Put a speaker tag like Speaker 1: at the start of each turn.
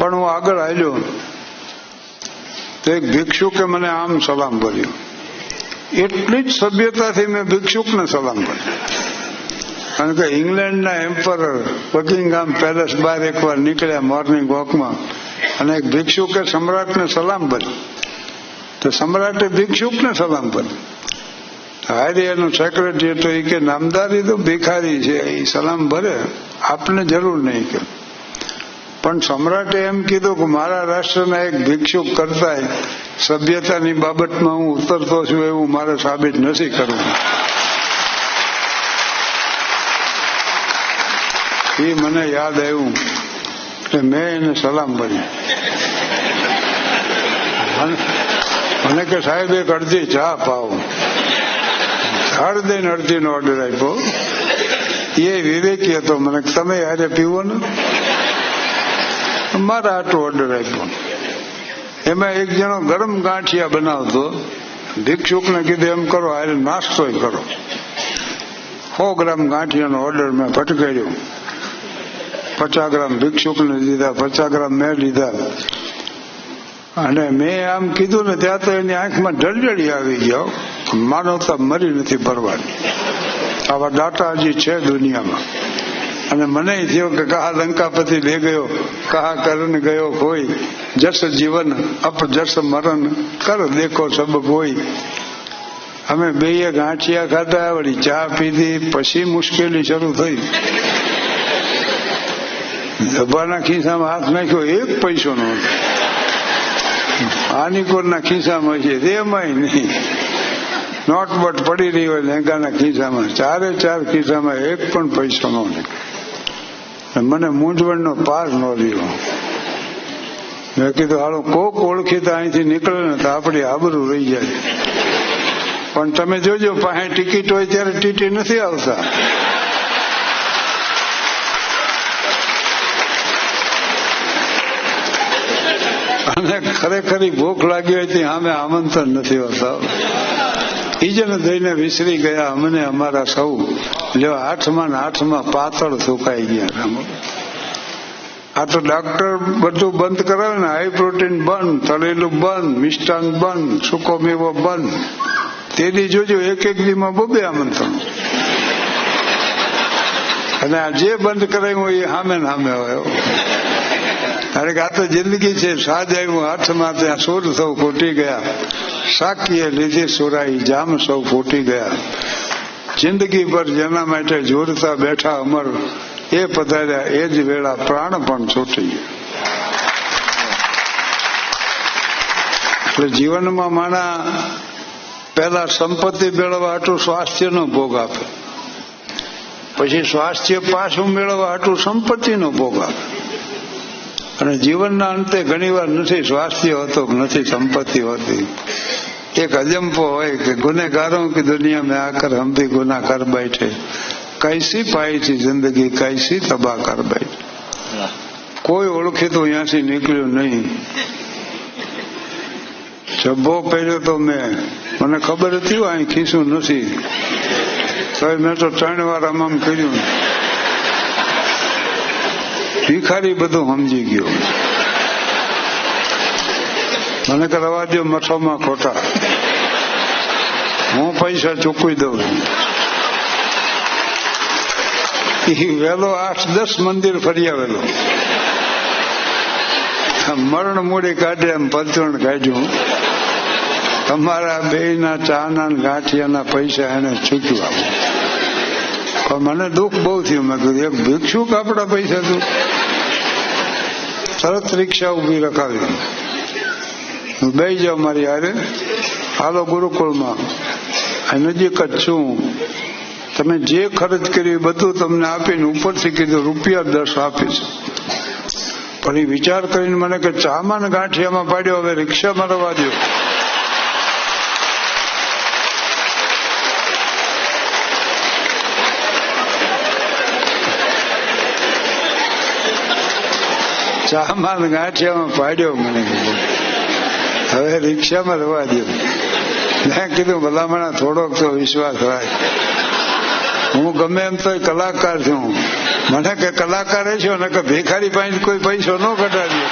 Speaker 1: પણ હું આગળ આવ્યો તો એક ભિક્ષુકે મને આમ સલામ કર્યો. એટલી જ સભ્યતાથી મેં ભિક્ષુકને સલામ કર્યો. કારણ કે ઇંગ્લેન્ડના એમ્પરર બકિંગહામ પેલેસ બહાર એકવાર નીકળ્યા મોર્નિંગ વોકમાં, અને એક ભિક્ષુકે સમ્રાટને સલામ કર્યો. તો સમ્રાટે ભિક્ષુકને સલામ કર્યો. હારે એનું સેક્રેટરી હતો, એ કે નામદારી તો ભિખારી છે, એ સલામ ભરે, આપને જરૂર નહીં કે. પણ સમ્રાટે એમ કીધું કે મારા રાષ્ટ્રના એક ભિક્ષુક કરતા સભ્યતાની બાબતમાં હું ઉતરતો છું એવું મારે સાબિત નથી કરવું. એ મને યાદ આવ્યું કે મેં એને સલામ ભરી. મને કે સાહેબ એક અડધી ચા પાવો. અડધી અડધીનો ઓર્ડર આપ્યો. એ વિવેકી હતો. મને તમે યારે પીવો ને, મારા આટલો ઓર્ડર આપ્યો. એમાં એક જણો ગરમ ગાંઠિયા બનાવતો. ભિક્ષુકને કીધું એમ કરો, હારે નાસ્તો કરો. 100 ગ્રામ ગાંઠિયાનો ઓર્ડર મેં ફટકાર્યો. 50 ગ્રામ ભિક્ષુકને દીધા, 50 ગ્રામ મેં લીધા. અને મેં આમ કીધું ને ત્યાં તો એની આંખમાં ઢળઢળી આવી ગયો. માનવતા મરી નથી ભરવાની. આવા દાતા હજી છે દુનિયામાં. અને મને થયો કે કહા લંકાપતિ લે ગયો, કહા કરણ ગયો કોઈ, જસ જીવન અપ જસ મરણ કર દેખો સબ કોઈ. અમે બેય ગાંઠિયા ખાધા, વળી ચા પીધી, પછી મુશ્કેલી શરૂ થઈ. દબાના ખિસ્સામાં હાથ નાખ્યો, 1 પૈસો નો. આનીકોરના ખિસ્સામાં છે એમાંય નહીં. નોટબોટ પડી રહી હોય લેંગાના ખિસ્સામાં, 4 ખિસ્સામાં 1 પણ પૈસો નો નીકળ્યો. મને મૂંઝવણનો પાર ન રહ્યો. મેં કીધું હાલો કોક ઓળખીતા અહીંથી નીકળે ને તો આપણી આબરૂ રહી જાય. પણ તમે જોજો પાસે ટિકિટ હોય ત્યારે ટીટી નથી આવતા. અને ખરેખરી ભૂખ લાગી હોય ત્યાં અમે આમંત્રણ નથી હોતા. ઈજને દઈને વિસરી ગયા અમને અમારા સૌ. લ્યો 8માં ને 8માં પાતળ સુકાઈ ગયા. આ તો ડોક્ટર બધું બંધ કરાવે ને, હાઈ પ્રોટીન બંધ, તળેલું બંધ, મિષ્ટાન બંધ, સૂકો મેવો બંધ. તેથી જોજો એક દીમાં 2 આમંત્રણ. અને આ જે બંધ કરાયું હોય એ સામે ને સામે હોય. કારણ કે આ તો જિંદગી છે. સાજ આવ્યું હાથમાં ત્યાં સુર સૌ ફૂટી ગયા. સાકીએ લીધી સુરાઈ જામ સૌ ફૂટી ગયા. જિંદગી પર જેના માટે જોરતા બેઠા અમર, એ પધાર્યા એ જ વેળા પ્રાણ પણ છૂટી ગયા. એટલે જીવનમાં માણા પહેલા સંપત્તિ મેળવવા હાટું સ્વાસ્થ્યનો ભોગ આપે, પછી સ્વાસ્થ્ય પાછું મેળવવા હાટું સંપત્તિનો ભોગ આપે. અને જીવનના અંતે ઘણી વાર નથી સ્વાસ્થ્ય હોતો, નથી સંપત્તિ હોતી. એક અજંપો હોય કે ગુનેગારોं की दुनिया में आकर हम भी गुनाह कर बैठे, कैसी पाई थी जिंदगी कैसी तबाह कर बैठे. કોઈ ઓળખીતું અહીંયાથી નીકળ્યું નહીં. જબ્બો પહેર્યો તો મને ખબર હતી અહીં ખીસું નથી, તો મેં તો 3 વાર આમ કર્યું. ભિખારી બધું સમજી ગયો. મને કે રવા દો, મઠોમાં ખોટા, હું પૈસા ચૂકવી દઉં. વેલો 8-10 મંદિર ફરી આવેલો. મરણ મૂડી કાઢે એમ પલચણ કાઢ્યું. તમારા 2ના ચાના ગાંઠિયાના પૈસા એને ચૂકવા. પણ મને દુઃખ બહુ થયું. મેં કીધું એક ભિક્ષુક આપણા પૈસા તું. તરત રિક્ષા ઉભી રખાવી. બેસી જાઓ મારી હારે, હાલો ગુરુકુળમાં, નજીક જ છું. તમે જે ખર્ચ કર્યું બધું તમને આપીને ઉપરથી કીધું ₹10 આપીશ. પણ એ વિચાર કરીને મને કે ચામાં ગાંઠિયામાં પાડ્યો, હવે રિક્ષામાં રવા દો. ચામાં ગાંઠિયામાં પાડ્યો. મને કીધું હવે રિક્ષામાં રવા દો. મેં કીધું ભલામણા થોડોક તો વિશ્વાસ હોય. હું ગમે એમ તો કલાકાર છું. મને કે કલાકાર છો ને કે ભિખારી પાસે કોઈ પૈસો ન કઢાવ્યો.